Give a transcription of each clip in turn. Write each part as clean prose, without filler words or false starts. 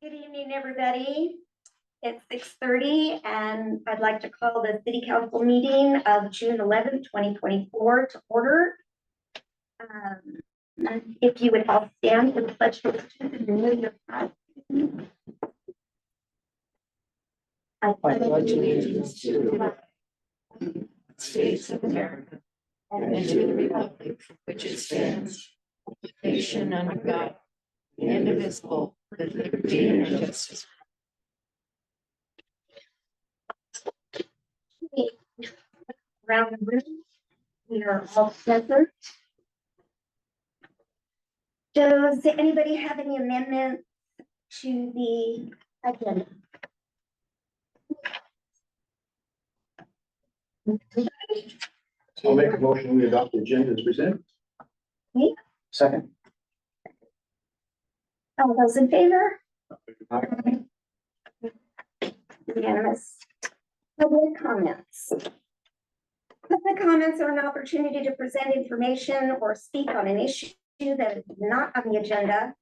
Good evening, everybody. It's 6:30 and I'd like to call the city council meeting of June 11th, 2024 to order. If you would all stand for the pledge of allegiance and remove your flag. I pledge allegiance to the flag of the United States of America and to the republic for which it stands, one nation under God, indivisible, with liberty and justice. Around the room, we are all present. Does anybody have any amendments to the agenda? I'll make a motion, we adopt the agenda as presented. Okay. Second. All those in favor? Aye. Unanimous. Public comments. Public comments are an opportunity to present information or speak on an issue that is not on the agenda.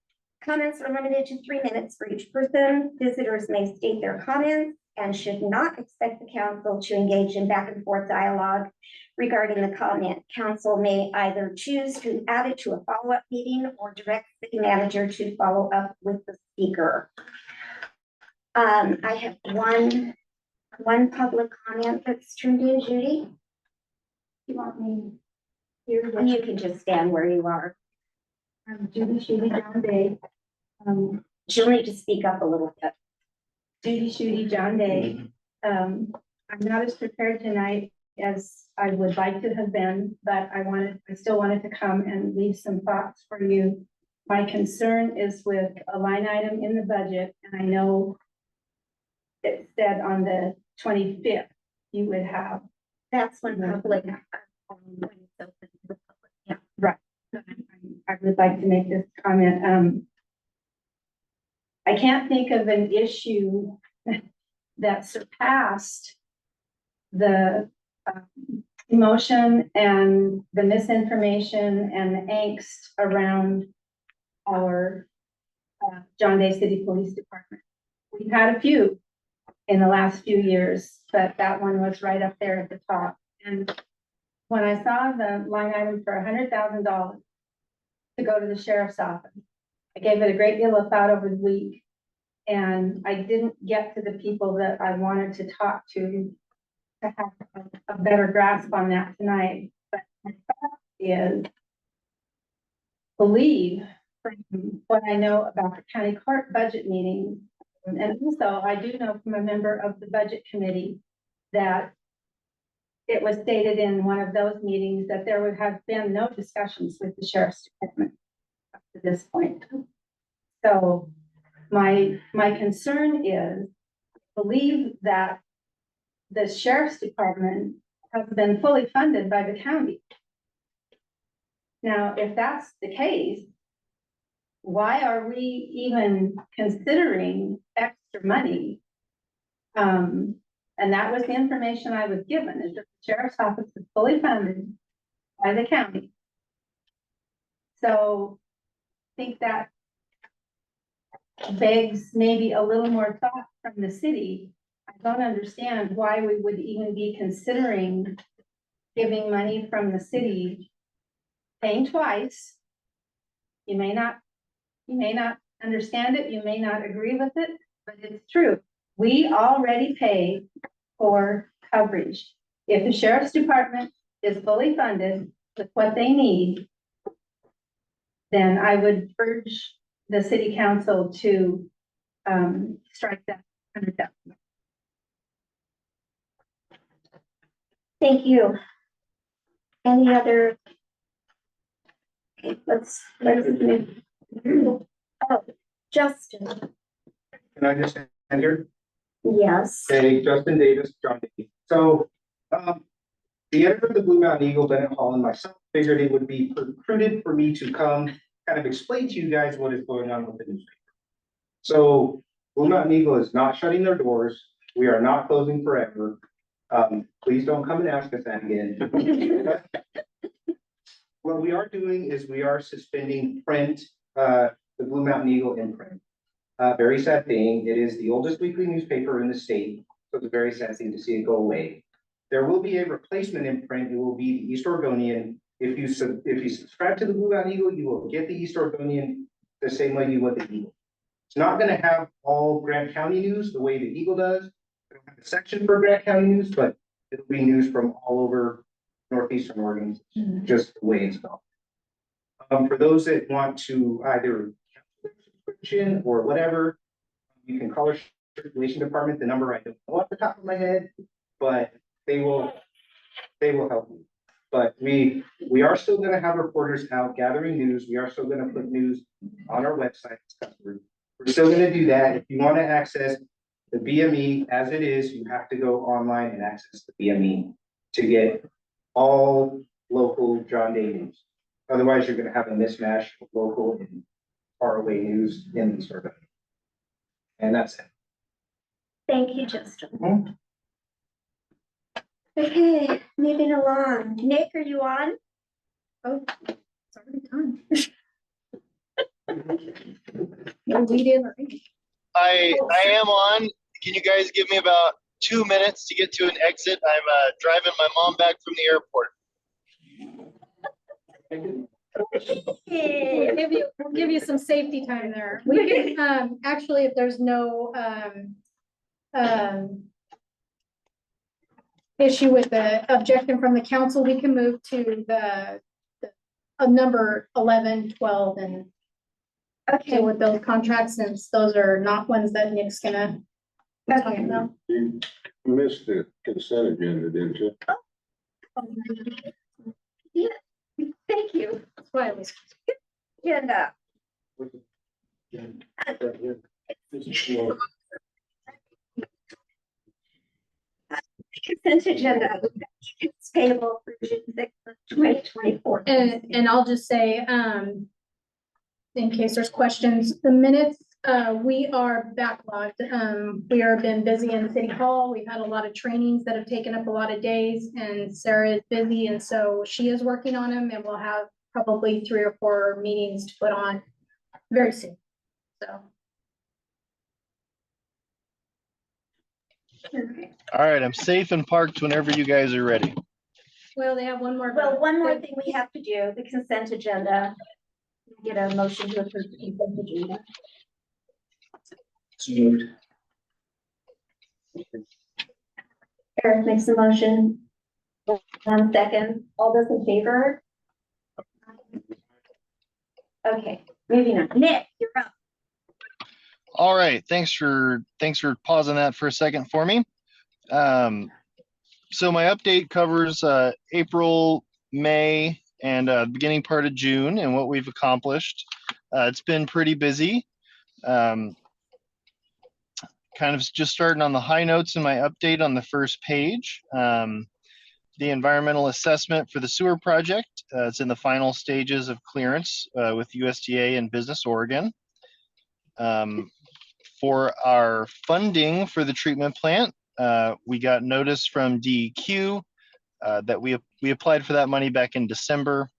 Comments are limited to 3 minutes for each person. Visitors may state their comments and should not expect the council to engage in back and forth dialogue regarding the comment. Council may either choose to add it to a follow-up meeting or direct the city manager to follow up with the speaker. I have one public comment that's turned in. Judy, you want me here? You can just stand where you are. I'm Judy John Day. She'll need to speak up a little bit. Judy John Day. I'm not as prepared tonight as I would like to have been, but I still wanted to come and leave some thoughts for you. My concern is with a line item in the budget, and I know it said on the 25th you would have. That's when public. When it's open to the public. Yeah. Right. I would like to make this comment. I can't think of an issue that surpassed the emotion and the misinformation and the angst around our John Day City Police Department. We've had a few in the last few years, but that one was right up there at the top. And when I saw the line item for $100,000 to go to the sheriff's office, I gave it a great deal of thought over the week, and I didn't get to the people that I wanted to talk to have a better grasp on that tonight. But my thought is, believe from what I know about the county court budget meeting, and also I do know from a member of the budget committee that it was stated in one of those meetings that there would have been no discussions with the sheriff's department up to this point. So my concern is, believe that the sheriff's department has been fully funded by the county. Now, if that's the case, why are we even considering extra money? And that was the information I was given, is that the sheriff's office is fully funded by the county. So I think that begs maybe a little more thought from the city. I don't understand why we would even be considering giving money from the city, paying twice. You may not understand it, you may not agree with it, but it's true. We already pay for coverage. If the sheriff's department is fully funded with what they need, then I would urge the city council to strike that $100,000. Thank you. Any other? Okay, let's move. Oh, Justin. Can I just stand here? Yes. Hey, Justin Davis, John Day. So, the editor of the Blue Mountain Eagle, Bennett Hall, and myself figured it would be prudent for me to come kind of explain to you guys what is going on with the newspaper. So, Blue Mountain Eagle is not shutting their doors. We are not closing forever. Please don't come and ask us that again. What we are doing is we are suspending print, the Blue Mountain Eagle imprint. Very sad thing. It is the oldest weekly newspaper in the state, so it's a very sad thing to see it go away. There will be a replacement imprint. It will be the East Oregonian. If you subscribe to the Blue Mountain Eagle, you will get the East Oregonian the same way you would the Eagle. It's not going to have all Grant County news the way the Eagle does. It'll have a section for Grant County news, but it'll be news from all over northeastern Oregon, just the way it's going. For those that want to either subscription or whatever, you can call our circulation department. The number I don't know off the top of my head, but they will help you. But we are still going to have reporters out gathering news. We are still going to put news on our website. We're still going to do that. If you want to access the BME as it is, you have to go online and access the BME to get all local John Day news. Otherwise, you're going to have a mismatch of local and faraway news in the survey. And that's it. Thank you, Justin. Okay, moving along. Nick, are you on? Oh, it's already time. No, we didn't. I am on. Can you guys give me about 2 minutes to get to an exit? I'm driving my mom back from the airport. Hey. We'll give you some safety time there. We can, actually, if there's no, issue with the objection from the council, we can move to the number 11, 12, and Okay, deal with those contracts, since those are not ones that Nick's gonna be talking about. You missed the consent agenda, didn't you? thank you. That's why I was. Agenda. Consent agenda. It's payable for June 6th, 2024. And I'll just say, in case there's questions, the minutes, we are backlogged. We are been busy in City Hall. We've had a lot of trainings that have taken up a lot of days, and Sarah is busy, and so she is working on them, and we'll have probably 3 or 4 meetings to put on very soon. So. Okay. All right, I'm safe and parked whenever you guys are ready. Well, they have one more. Well, one more thing we have to do, the consent agenda. Get a motion to approve the consent agenda. It's moved. Eric makes a motion. 1 second. All those in favor? Okay, moving on. Nick, you're up. All right, thanks for pausing that for a second for me. So my update covers April, May, and beginning part of June and what we've accomplished. It's been pretty busy. Kind of just starting on the high notes in my update on the first page. The environmental assessment for the sewer project, it's in the final stages of clearance with USDA and Business Oregon. For our funding for the treatment plant, we got notice from DEQ that we applied for that money back in December.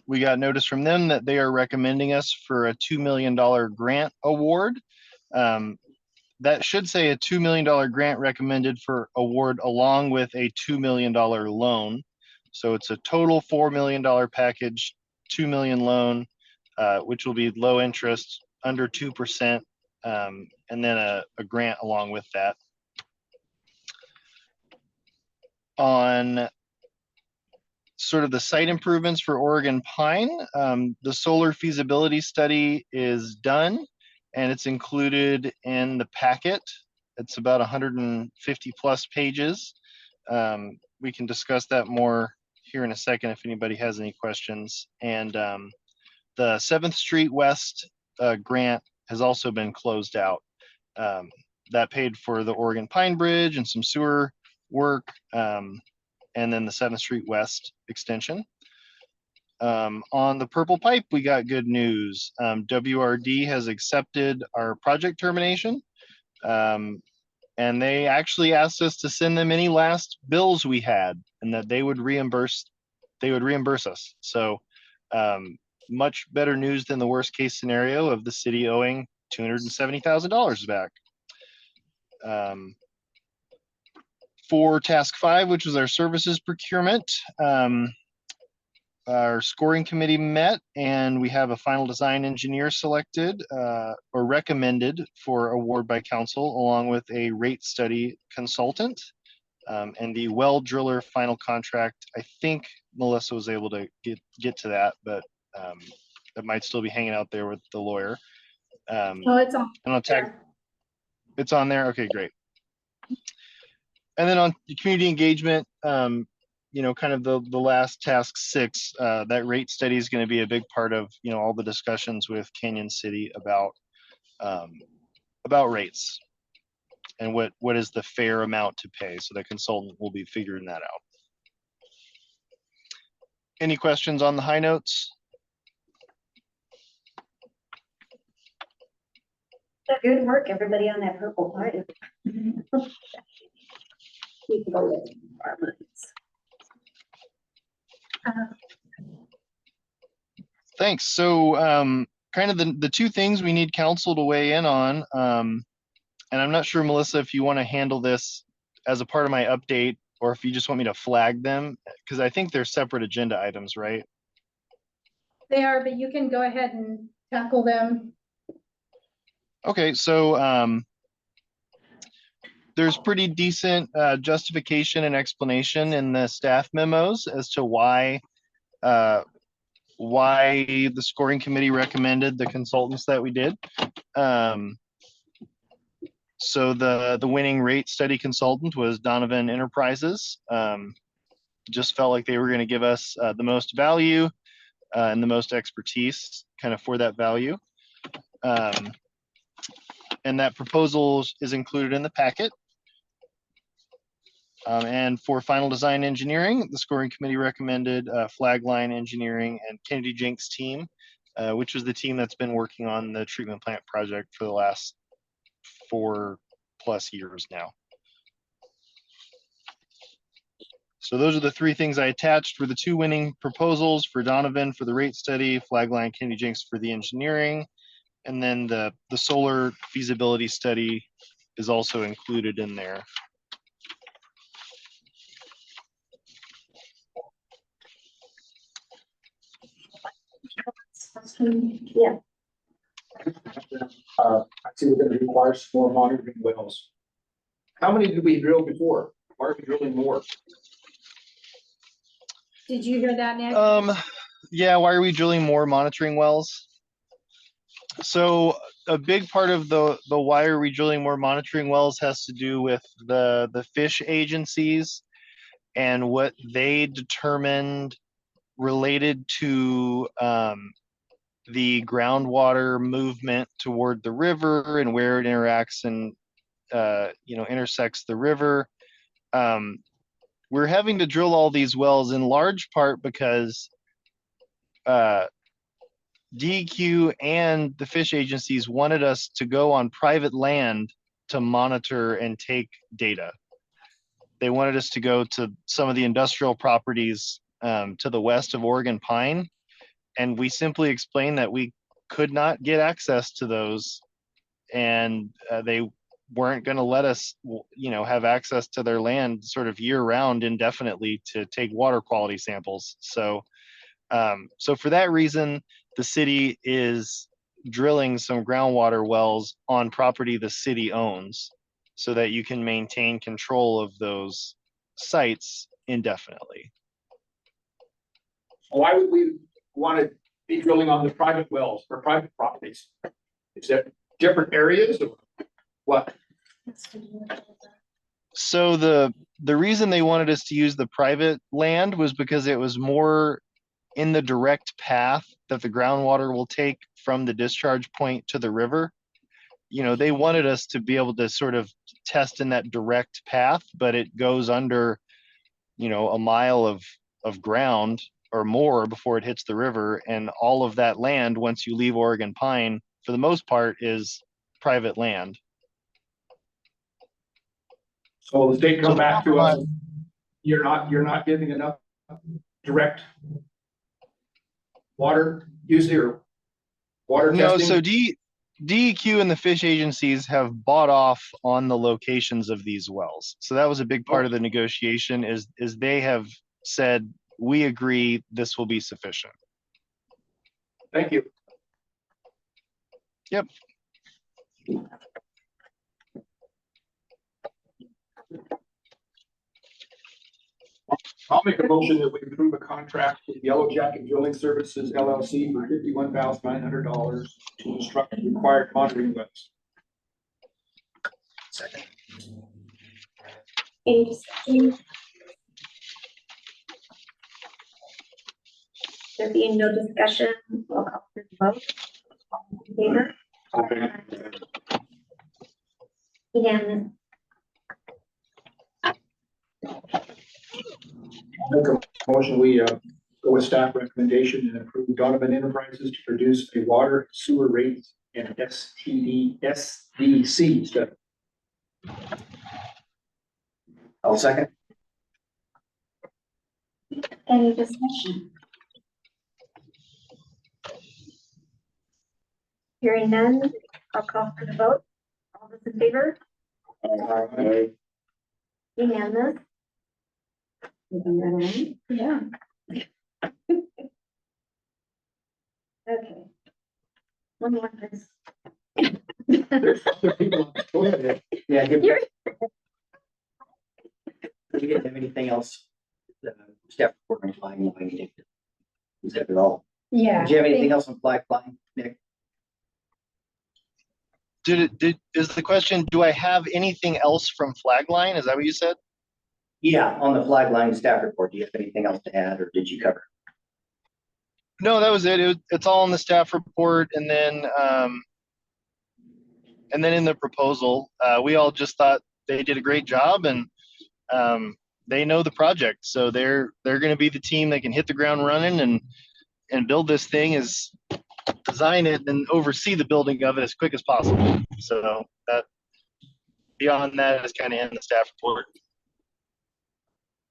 We got notice from them that they are recommending us for a $2 million grant award. That should say a $2 million grant recommended for award along with a $2 million loan. So it's a total $4 million package, $2 million loan, which will be low interest, under 2%, and then a grant along with that. On sort of the site improvements for Oregon Pine, the solar feasibility study is done and it's included in the packet. It's about 150 plus pages. We can discuss that more here in a second if anybody has any questions. And the 7th Street West grant has also been closed out. That paid for the Oregon Pine Bridge and some sewer work, and then the 7th Street West extension. On the Purple Pipe, we got good news. WRD has accepted our project termination, and they actually asked us to send them any last bills we had, and that they would reimburse us. So much better news than the worst case scenario of the city owing $270,000 back. For task 5, which was our services procurement, our scoring committee met and we have a final design engineer selected or recommended for award by council, along with a rate study consultant. And the well driller final contract, I think Melissa was able to get to that, but it might still be hanging out there with the lawyer. Oh, it's on. And on tag, it's on there. Okay, great. And then on the community engagement, you know, kind of the last task 6, that rate study is going to be a big part of, you know, all the discussions with Canyon City about rates and what is the fair amount to pay. So the consultant will be figuring that out. Any questions on the high notes? Good work, everybody on that purple part. We can go with our minds. Thanks. So kind of the 2 things we need council to weigh in on, and I'm not sure, Melissa, if you want to handle this as a part of my update or if you just want me to flag them, because I think they're separate agenda items, right? They are, but you can go ahead and tackle them. Okay, so there's pretty decent justification and explanation in the staff memos as to why the scoring committee recommended the consultants that we did. So the winning rate study consultant was Donovan Enterprises. Just felt like they were going to give us the most value and the most expertise kind of for that value. And that proposal is included in the packet. And for final design engineering, the scoring committee recommended Flagline Engineering and Kennedy Jenks team, which was the team that's been working on the treatment plant project for the last 4+ years now. So those are the 3 things I attached for the 2 winning proposals: for Donovan for the rate study, Flagline Kennedy Jenks for the engineering, and then the solar feasibility study is also included in there. Yeah, I see we're gonna require some more monitoring wells. How many did we drill before? Why are we drilling more? Did you hear that, Nick? Yeah, why are we drilling more monitoring wells? So a big part of the why are we drilling more monitoring wells has to do with the fish agencies and what they determined related to the groundwater movement toward the river and where it interacts and you know, intersects the river. We're having to drill all these wells in large part because DEQ and the fish agencies wanted us to go on private land to monitor and take data. They wanted us to go to some of the industrial properties to the west of Oregon Pine, and we simply explained that we could not get access to those, and they weren't going to let us, you know, have access to their land sort of year round indefinitely to take water quality samples. So for that reason, the city is drilling some groundwater wells on property the city owns so that you can maintain control of those sites indefinitely. Why would we want to be drilling on the private wells or private properties? Is that different areas or what? So the reason they wanted us to use the private land was because it was more in the direct path that the groundwater will take from the discharge point to the river. You know, they wanted us to be able to sort of test in that direct path, but it goes under, you know, a mile of ground or more before it hits the river. And all of that land, once you leave Oregon Pine, for the most part, is private land. So the state come back to us, you're not giving enough direct water use or water No, testing? so DEQ and the fish agencies have bought off on the locations of these wells. So that was a big part of the negotiation is they have said, we agree this will be sufficient. Thank you. Yep. I'll make a motion that we approve a contract with Yellow Jacket Drilling Services LLC for $51,900 to construct the required monitoring wells. Second. Any discussion? There being no discussion, we'll call for the vote. All in favor? Unanimous. Make a motion, we go with staff recommendation and approve Donovan Enterprises to produce a water sewer rate and SDC study. I'll second. Any discussion? Hearing none, I'll call for the vote. All those in favor? Unanimous. Moving right along. Yeah. Okay. One more, please. There's other people. Go ahead. Yeah. You're- Do you have anything else? Step we're flying. Is that at all? Yeah. Do you have anything else on flag flying, Nick? Is the question, do I have anything else from Flagline? Is that what you said? Yeah, on the flag line staff report, do you have anything else to add or did you cover? No, that was it. It's all in the staff report. And then in the proposal, we all just thought they did a great job and they know the project. So they're going to be the team that can hit the ground running and build this thing, as design it and oversee the building of it as quick as possible. So that beyond that is kind of in the staff report.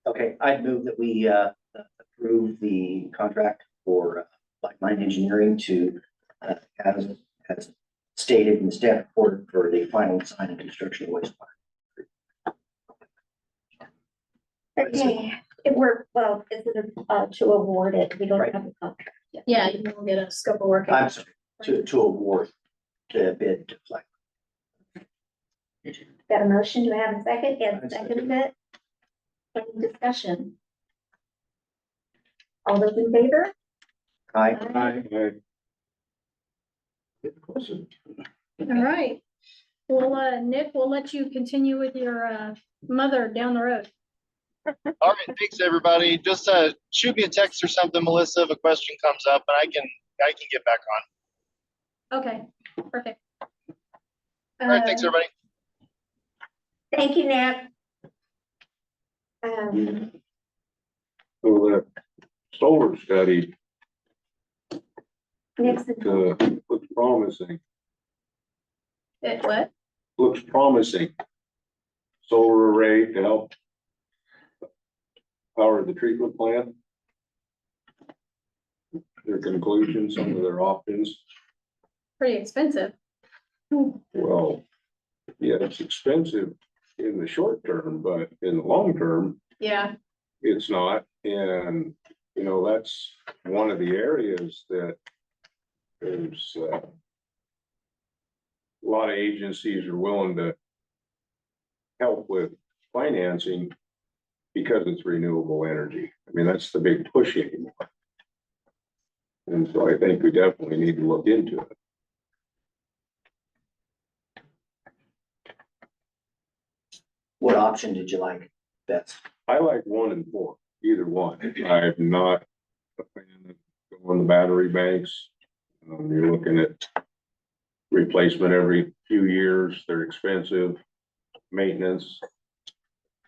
Okay, I'd move that we approve the contract for Blackline Engineering to as stated in the staff report for the final design and construction of wastewater. Okay, well, is it to award it? We don't Right. have a contract yet. Yeah, you will get a scope of work. I'm sorry, to award to bid to Black. Got a motion? Do I have a second? Yes, I second it. Any discussion? All those in favor? Aye. All right. Well, Nick, we'll let you continue with your mother down the road. All right, thanks everybody. Just shoot me a text or something, Melissa, if a question comes up, and I can get back on. Okay, perfect. All right, thanks everybody. Thank you, Nick. So that solar study, Nick's looks promising, What? looks promising. Solar array to help power the treatment plant. Their conclusions, some of their options. Pretty expensive. Well, yeah, it's expensive in the short term, but in the long term, Yeah, it's not. And, you know, that's one of the areas that there's a lot of agencies are willing to help with financing because it's renewable energy. I mean, that's the big push anymore. And so I think we definitely need to look into it. What option did you like best? I like 1 and 4, either one. I'm not a fan of going the battery banks. You're looking at replacement every few years. They're expensive, maintenance.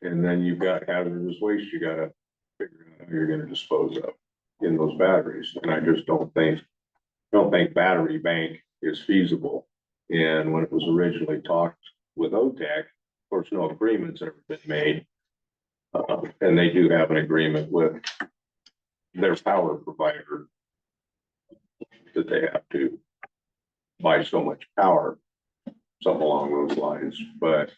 And then you've got hazardous waste you gotta figure out how you're gonna dispose of in those batteries. And I just don't think battery bank is feasible. And when it was originally talked with OTEC, of course, no agreement's ever been made. And they do have an agreement with their power provider that they have to by so much power, something along those lines. But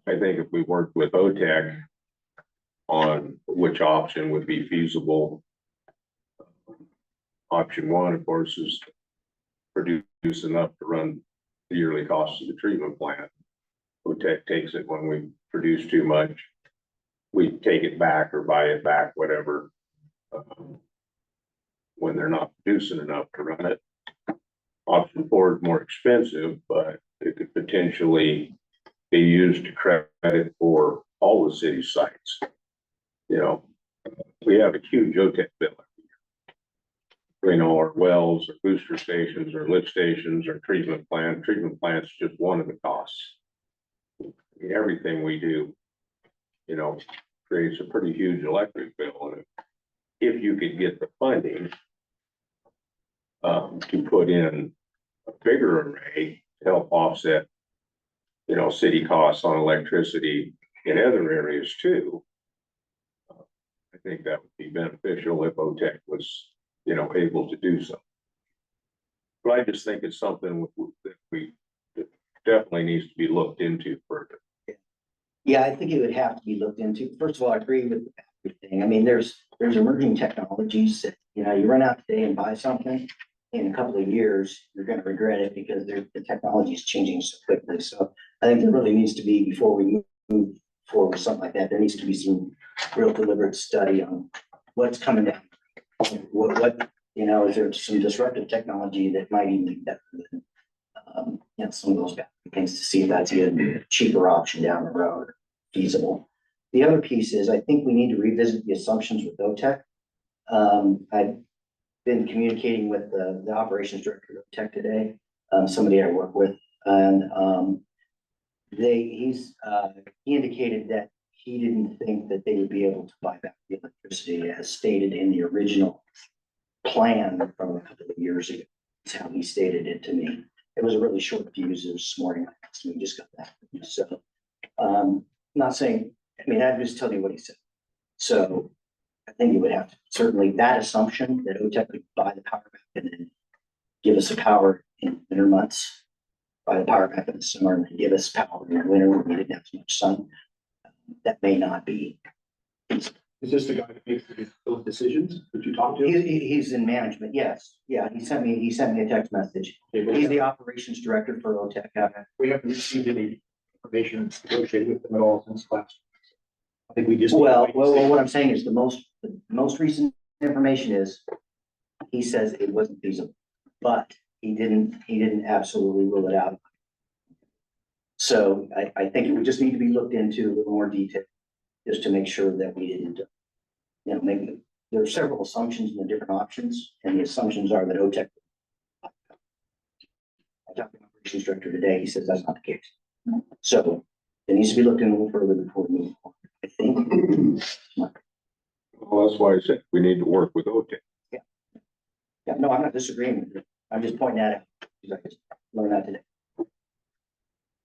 I think if we worked with OTEC on which option would be feasible, option one, of course, is produce enough to run the yearly costs of the treatment plant. OTEC takes it when we produce too much. We take it back or buy it back, whatever. When they're not producing enough to run it. Option four is more expensive, but it could potentially be used to credit for all the city sites. You know, we have a huge OTEC bill. You know, our wells, our booster stations, our lift stations, our treatment plant. Treatment plant's just one of the costs. Everything we do, you know, creates a pretty huge electric bill. And if you could get the funding to put in a bigger array to help offset, you know, city costs on electricity in other areas too. I think that would be beneficial if OTEC was, you know, able to do so. But I just think it's something that definitely needs to be looked into further. Yeah, I think it would have to be looked into. First of all, I agree with everything. I mean, there's emerging technologies that, you know, you run out today and buy something. In a couple of years, you're gonna regret it because the technology is changing so quickly. So I think there really needs to be, before we move forward with something like that, there needs to be some real deliberate study on what's coming down. What, you know, is there some disruptive technology that might even be better than, you know, some of those things, to see if that's a cheaper option down the road, feasible. The other piece is, I think we need to revisit the assumptions with OTEC. I've been communicating with the operations director of OTEC today, somebody I work with, and he indicated that he didn't think that they would be able to buy back the electricity as stated in the original plan from a couple of years ago. That's how he stated it to me. It was a really short fuse this morning. We just got that. So, not saying, I mean, I'm just telling you what he said. So I think you would have to, certainly that assumption that OTEC would buy the power back and then give us the power in winter months, buy the power back in the summer and then give us power in the winter when we didn't have as much sun. That may not be. Is this the guy that makes those decisions that you talked to? He's in management, yes. Yeah, he sent me a text message. He's the operations director for OTEC. We haven't received any information negotiated with them at all since last. I think we just. Well, what I'm saying is the most recent information is, he says it wasn't feasible, but he didn't absolutely rule it out. So I think it would just need to be looked into a little more detail, just to make sure that we didn't, you know, maybe there are several assumptions in the different options, and the assumptions are that OTEC. I talked to the operations director today, he says that's not the case. So it needs to be looked into a little further before we move forward, I think. Well, that's why I said we need to work with OTEC. Yeah, no, I'm not disagreeing with you. I'm just pointing that out, because I just learned that today.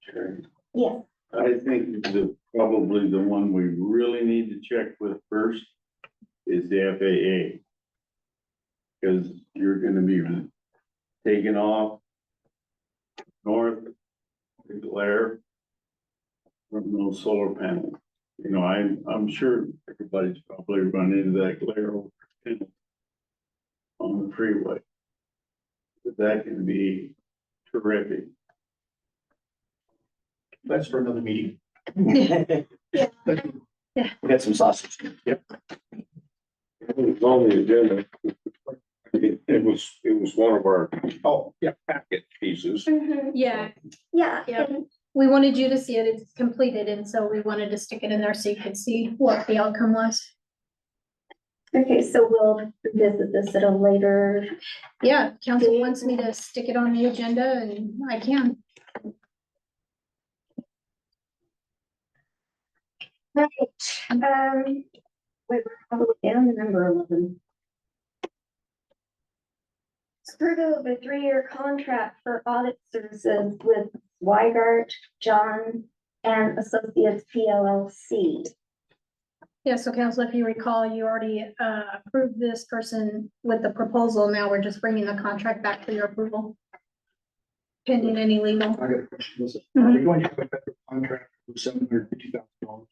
Sure. Yes, I think probably the one we really need to check with first is the FAA. Because you're gonna be taking off north, the glare from those solar panels. You know, I'm sure everybody's probably run into that glare on the freeway. But that can be terrific. That's for another meeting. We got some sausage. Yep. It was on the agenda. It was one of our packet pieces. Yeah, yeah, Yep. and we wanted you to see it, it's completed, and so we wanted to stick it in there so you could see what the outcome was. okay, so we'll revisit this at a later. Yeah, council wants me to stick it on the agenda and I can. Right, wait, we're all the way down to number 11. Approve of a 3-year contract for audit services with Weigart, John and Associates PLLC. Yeah, so council, if you recall, you already approved this person with the proposal. Now we're just bringing the contract back for your approval. pending any legal. I got a question. Are we going to have a federal contract for $750,000?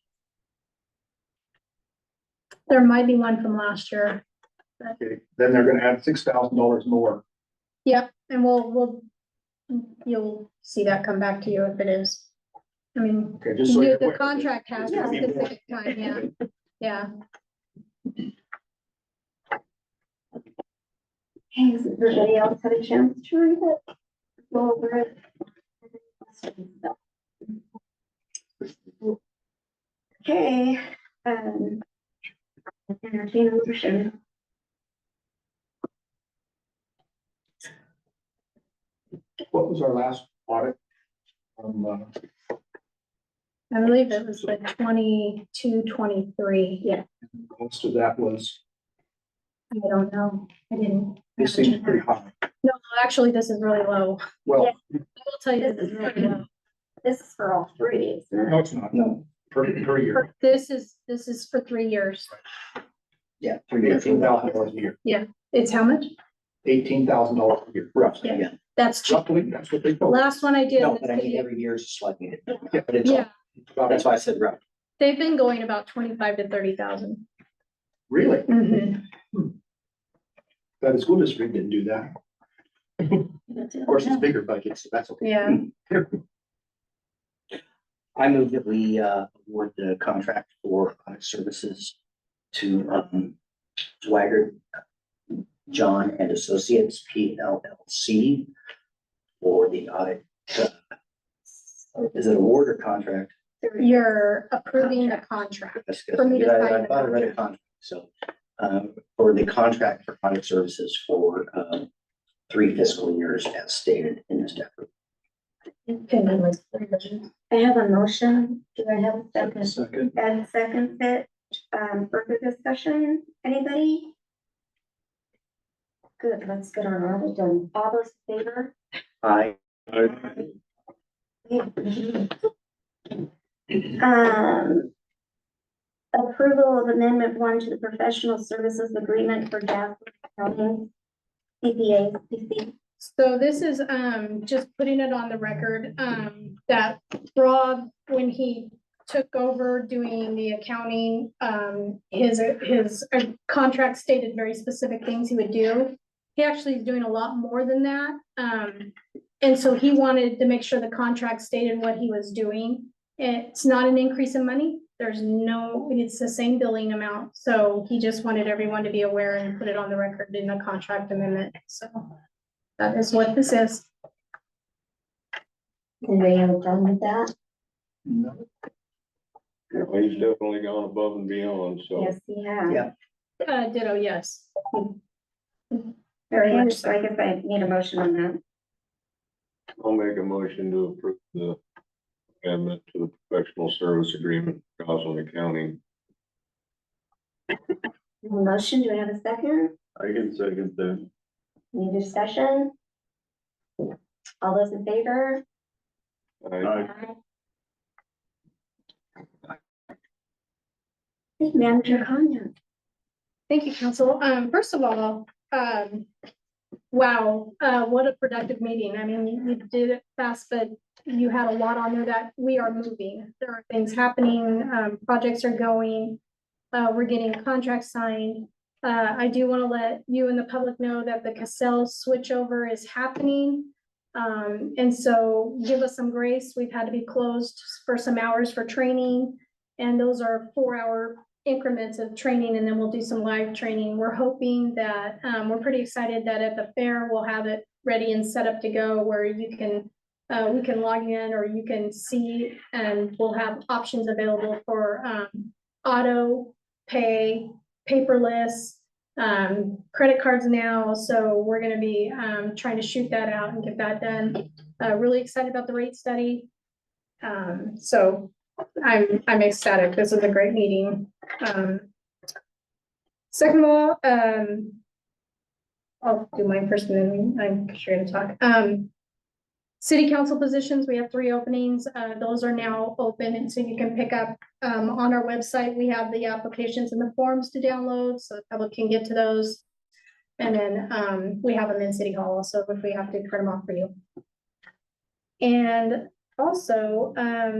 There might be one from last year. Okay, then they're gonna add $6,000 more. Yep, and you'll see that come back to you if it is. I mean, Okay, just so you're the aware. contract has It's a gonna be more. specific time, yeah. Okay, has everybody else had a chance to read it? Go over it. Okay, entertain a motion. What was our last audit? I believe it was like 22, 23. Yeah, Most of that was, I don't know. I didn't. it seems pretty high. No, actually, this is really low. Well, I will tell you, this is really low. This is for all three, isn't no, it? it's not. No. Per year. This is for 3 years. Yeah. 3 years. $18,000 a year. It's how much? $18,000 a year, roughly. Yeah. Yeah. That's cheap. Roughly, that's what they The told us. last one I did. No, was but I mean, city- every year is slightly different. Yeah. But it's, Yeah, that's why I said rough. they've been going about 25 to 30,000. Really? Mm-hmm. That the school district didn't do that. Of course, it's bigger budget, so that's okay. Yeah. I move that we award the contract for audit services to Swigert, John and Associates, PLLC, for the audit. Is it award or contract? You're approving the contract. That's good. For me to I sign the thought I read a contract, so for the contract for audit services for 3 fiscal years as stated in the staff report. I have a motion. Do I have a second? Second. And second it, further discussion, anybody? Good, let's get our audit done. All those in favor? I Approval of amendment 1 to the professional services agreement for Jasper County CPA, CC. So this is, just putting it on the record, that Rob, when he took over doing the accounting, his contract stated very specific things he would do. He actually is doing a lot more than that. And so he wanted to make sure the contract stated what he was doing. It's not an increase in money. It's the same billing amount. So he just wanted everyone to be aware and put it on the record in the contract amendment. So that is what this is. Anybody have a problem with that? Well, he's definitely gone above and beyond, so. Yes, he has. Yeah. Ditto, yes. Very much, so I guess I need a motion on that. I'll make a motion to approve the amendment to the professional service agreement for Gosling County. Motion, do I have a second? I can second that. Any discussion? All those in favor? I Manager comment. Thank you, council. First of all, wow, what a productive meeting. I mean, you did it fast, but you had a lot on there that we are moving. There are things happening, projects are going, we're getting contracts signed. I do want to let you and the public know that the Cassell switchover is happening. And so give us some grace. We've had to be closed for some hours for training. And those are 4-hour increments of training, and then we'll do some live training. We're hoping that, we're pretty excited that at the fair, we'll have it ready and set up to go where you can, we can log in or you can see, and we'll have options available for, auto pay, paperless, credit cards now. So we're going to be, trying to shoot that out and get that done. Really excited about the rate study. So I'm ecstatic. This is a great meeting. Second of all, I'll do mine first and then I'm sure to talk. City council positions, we have 3 openings. Those are now open, and so you can pick up on our website. We have the applications and the forms to download, so the public can get to those. And then we have them in City Hall also if we have to print them off for you. And also, I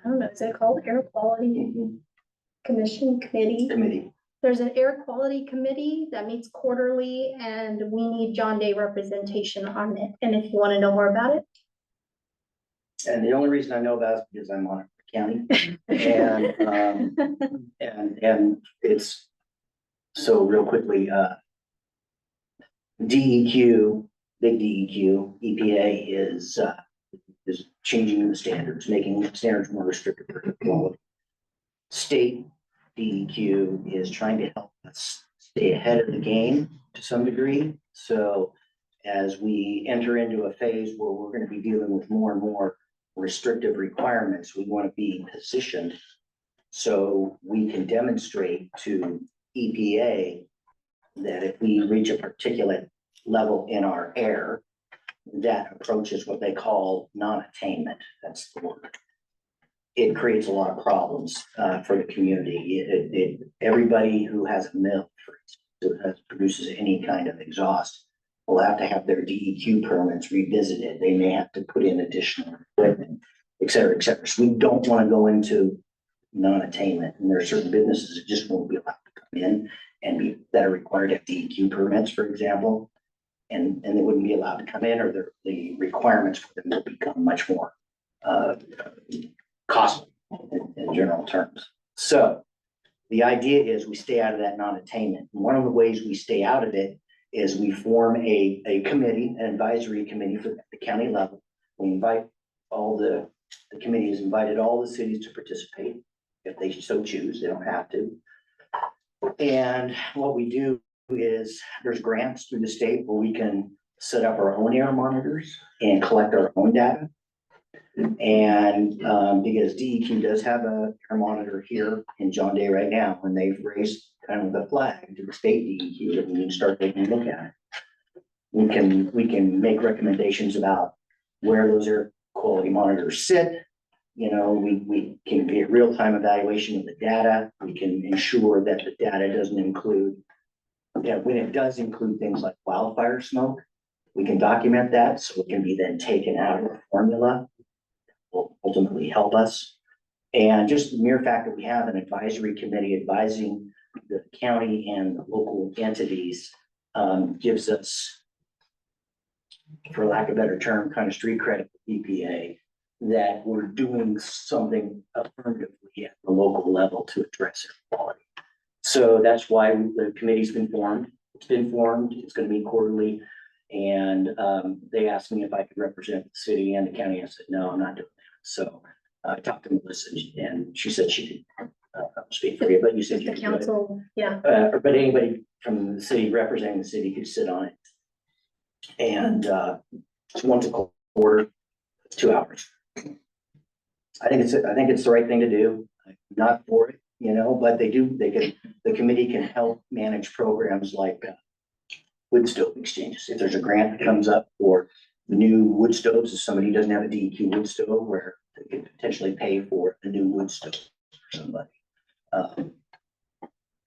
don't know, is it called Air Quality Committee? Committee. There's an air quality committee that meets quarterly and we need John Day representation on it. And if you want to know more about it. And the only reason I know about it is because I'm on it for county. And, and it's, so real quickly, DEQ, big DEQ, EPA is changing the standards, making the standards more restrictive for air quality. State DEQ is trying to help us stay ahead of the game to some degree. So as we enter into a phase where we're going to be dealing with more and more restrictive requirements, we want to be positioned so we can demonstrate to EPA that if we reach a particulate level in our air, that approaches what they call non-attainment. That's the word. It creates a lot of problems for the community. Everybody who has a mill, for instance, that produces any kind of exhaust will have to have their DEQ permits revisited. They may have to put in additional equipment, et cetera, et cetera. So we don't want to go into non-attainment. And there are certain businesses that just won't be allowed to come in and that are required to have DEQ permits, for example. And they wouldn't be allowed to come in, or the requirements for them will become much more costly in general terms. So the idea is we stay out of that non-attainment. One of the ways we stay out of it is we form a committee, an advisory committee for the county level. We invite all the committee has invited all the cities to participate if they so choose. They don't have to. And what we do is there's grants through the state where we can set up our own air monitors and collect our own data. And because DEQ does have a air monitor here in John Day right now, and they've raised kind of the flag to the state DEQ that we need to start taking a look at it. We can make recommendations about where those air quality monitors sit. You know, we can get real-time evaluation of the data. We can ensure that the data doesn't include, when it does include things like wildfire smoke, we can document that so it can be then taken out of the formula. Will ultimately help us. And just the mere fact that we have an advisory committee advising the county and the local entities gives us, for lack of a better term, kind of street credit for EPA that we're doing something affirmatively at the local level to address air quality. So that's why the committee's been formed. It's been formed. It's going to meet quarterly. And they asked me if I could represent the city and the county. I said, no, I'm not doing that. So I talked to Melissa and she said she could speak for you, but you said you The could. council, yeah. But anybody from the city representing the city could sit on it. And it's once a quarter, it's 2 hours. I think it's the right thing to do. I'm not for it, you know, but the committee can help manage programs like wood stove exchanges. If there's a grant that comes up for new wood stoves, if somebody doesn't have a DEQ wood stove, where they could potentially pay for a new wood stove for somebody.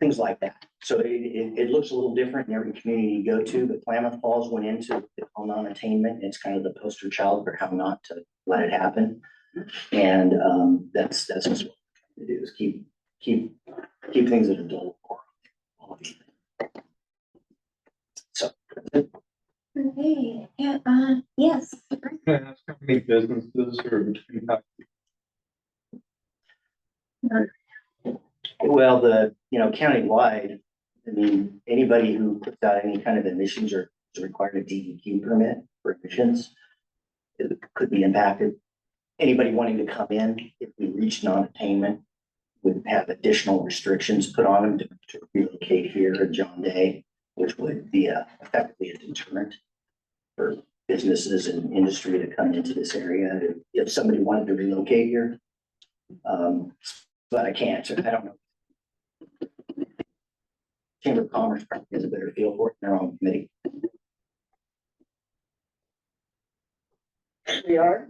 Things like that. So it looks a little different in every community you go to, but Klamath Falls went into non-attainment. It's kind of the poster child for how not to let it happen. And that's just what we're trying to do, is keep things at a dull core. So Okay, yeah, yes. How many businesses or between well, countywide, I mean, anybody who puts out any kind of emissions or is required a DEQ permit for emissions, it could be impacted. Anybody wanting to come in, if we reach non-attainment, would have additional restrictions put on them to relocate here in John Day, which would be effectively a deterrent for businesses and industry to come into this area if somebody wanted to relocate here. But I can't, I don't know. Chamber of Commerce probably has a better feel for it in their own committee. We are.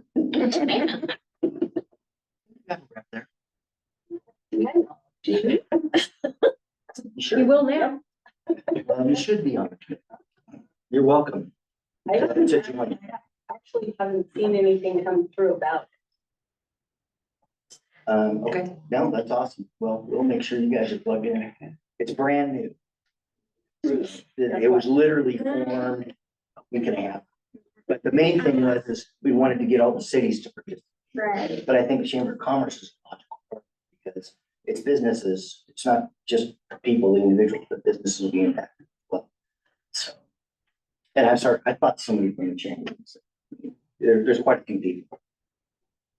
Sure. You will now. You should be on the committee. You're welcome. To join. actually haven't seen anything come through about. Okay, no, that's awesome. Well, we'll make sure you guys are plugged in. It's brand new. It was literally formed a week and a half. But the main thing was is we wanted to get all the cities to participate. Right. But I think the Chamber of Commerce is logical because it's businesses, it's not just people, individuals, but businesses will be impacted as well. So. And I'm sorry, I thought somebody from the chamber. There's quite a few people.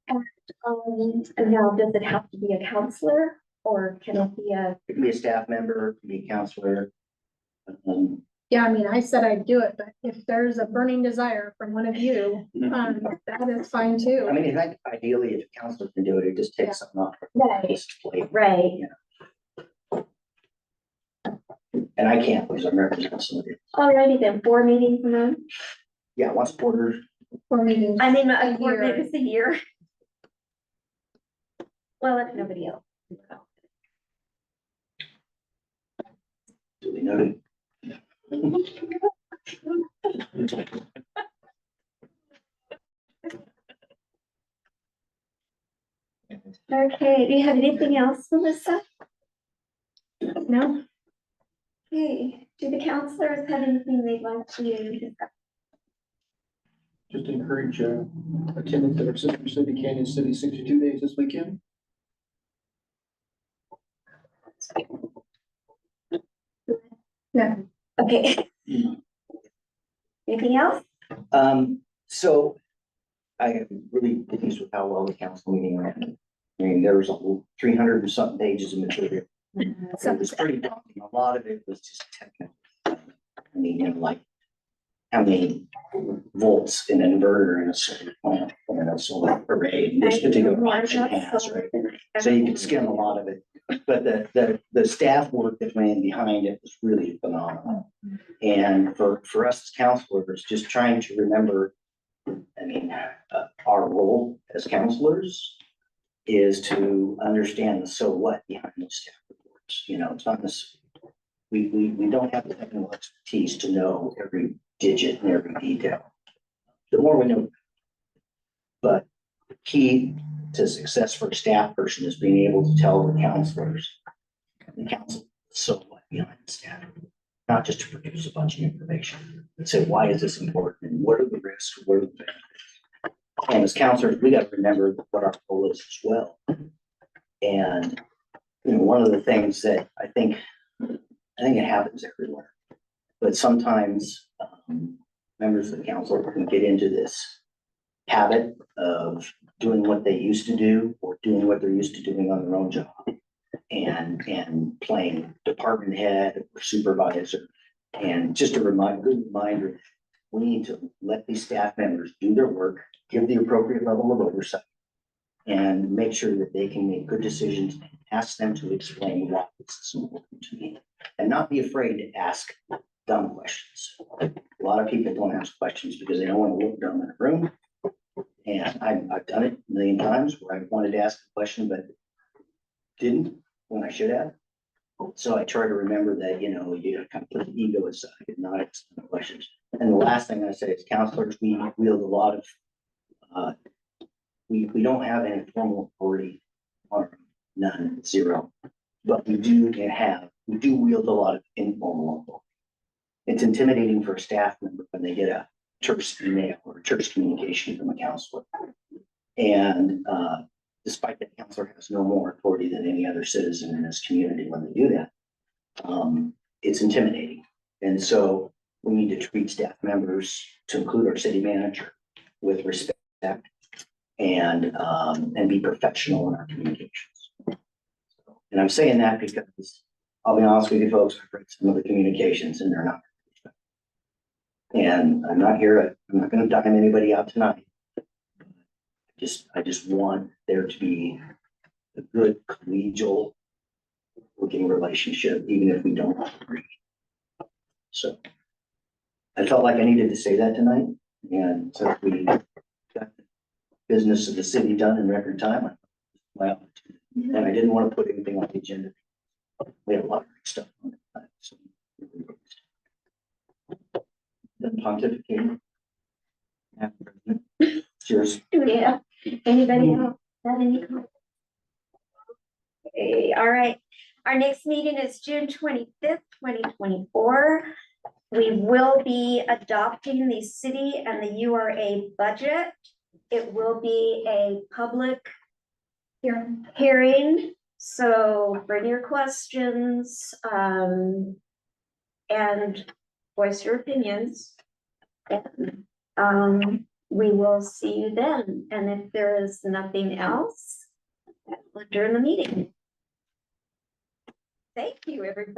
Now, does it have to be a counselor or can it be a? It can be a staff member, it can be a counselor. Yeah, I mean, I said I'd do it, but if there's a burning desire from one of you, that is fine too. I mean, in fact, ideally, if a counselor can do it, it just takes something off. Right. This plate. Right. And I can't because I'm representing somebody. Alrighty then, 4 meetings a month. Yeah, once a quarter. For meetings. I mean, A 4 year. meetings a year. Well, if nobody else. Duly noted. Okay, do you have anything else, Melissa? No, Okay, do the counselors have anything they'd like to discuss? Just encourage attendance at our sister city, Canyon City, 62 days this weekend. no. Okay. Anything else? So I am really pleased with how well the council meeting went. I mean, there was a whole 300 and something pages of material. It was pretty daunting. A lot of it was just technical. I mean, you know, like how many volts in an inverter in a solar plant and a solar array in this particular option has, right? So you can skim a lot of it, but the staff work that ran behind it was really phenomenal. And for us as counselors, just trying to remember, I mean, our role as counselors is to understand the so what behind those staff reports. You know, it's not this, we don't have the technical expertise to know every digit and every detail. The more we know, but the key to success for a staff person is being able to tell the counselors, the council, so what behind the staff, not just to produce a bunch of information, but say, why is this important and what are the risks, what are the benefits? And as counselors, we got to remember what our role is as well. And, you know, one of the things that I think it happens everywhere, but sometimes members of the council can get into this habit of doing what they used to do or doing what they're used to doing on their own job and playing department head or supervisor. And just a good reminder, we need to let these staff members do their work, give the appropriate level of oversight, and make sure that they can make good decisions and ask them to explain why this is important to me. And not be afraid to ask dumb questions. A lot of people don't ask questions because they don't want to look dumb in a room. And I've done it a million times where I wanted to ask a question, but didn't when I should have. So I try to remember that, you know, you kind of put the ego aside and not ask dumb questions. And the last thing I say is counselors, we wield a lot of, we don't have any formal authority or none, zero, but we do wield a lot of informal authority. It's intimidating for a staff member when they get a terse email or terse communication from a counselor. And despite that, counselor has no more authority than any other citizen in this community when they do that. It's intimidating. And so we need to treat staff members, to include our city manager, with respect and be professional in our communications. And I'm saying that because I'll be honest with you folks, I've read some of the communications and they're not. And I'm not going to dime anybody out tonight. I just want there to be a good collegial working relationship, even if we don't agree. So I felt like I needed to say that tonight. And so we got the business of the city done in record time. Well, and I didn't want to put anything on the agenda. We have a lot of great stuff on it. So, the pontificating. Cheers. Yeah, anybody else have any comments? Okay, all right, our next meeting is June 25th, 2024. We will be adopting the city and the URA budget. It will be a public hearing, so bring your questions, and voice your opinions. And, we will see you then, and if there is nothing else, we'll adjourn the meeting. Thank you, everybody.